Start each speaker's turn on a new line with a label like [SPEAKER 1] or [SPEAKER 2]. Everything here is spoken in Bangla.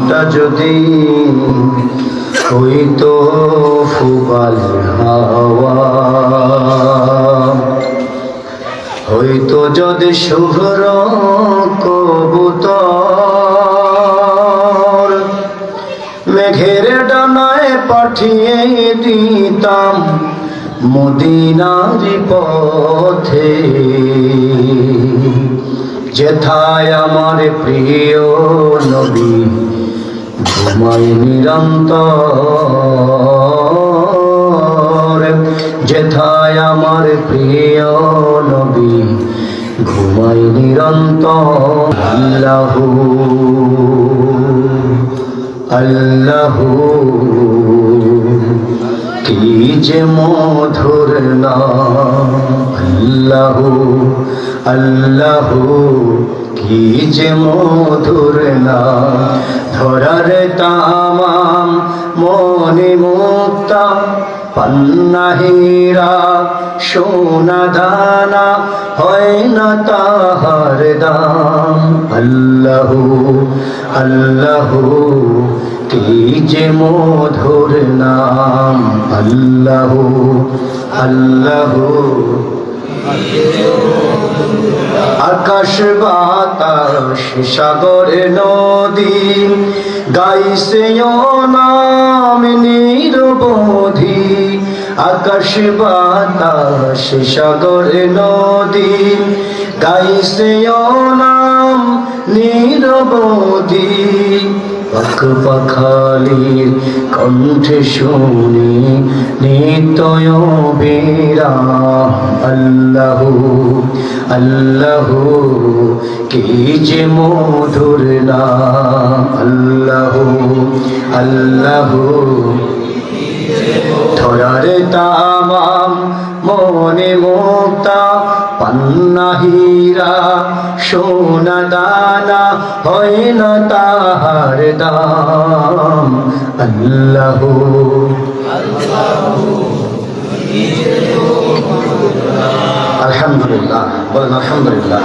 [SPEAKER 1] মনটা যদি হইতো ফুবাল হাওয়া, হইতো যদি শুভ্র কবুতর, মেঘের ডানায় পাঠিয়ে দিতাম মদিনার পথে। যেথায় আমার প্রিয় নবী ঘুমায় নিরন্তর, যেথায় আমার প্রিয় নবী ঘুমায় নিরন্তর। আল্লাহু আল্লাহু কি যে মধুর নাম, আল্লাহু আল্লাহু কি যে মধুর নাম। ধরার তামাম মনে মুক্তা পান্না হীরা সোনা দানা হয় না তাহার দাম। আল্লাহু আল্লাহু কি যে মধুর নাম, আল্লাহু আল্লাহু। আকাশ বাতাস সাগর নদী গাইছে নাম নিরবধি। আকাশ বাতাস সাগর নদী গাইছে নাম নিরবধি। পাখ পাখালির কণ্ঠে শুনি নিতয় বিরাম। আল্লাহু আল্লাহু কি যে মধুর নাম, আল্লাহু আল্লাহু। ধরার তামাম মনে মুক্তা পান্না হীরা সোনা দানা হয় না তাহার দাম। আল্লাহু আলহামদুলিল্লাহ, বলেন আলহামদুলিল্লাহ।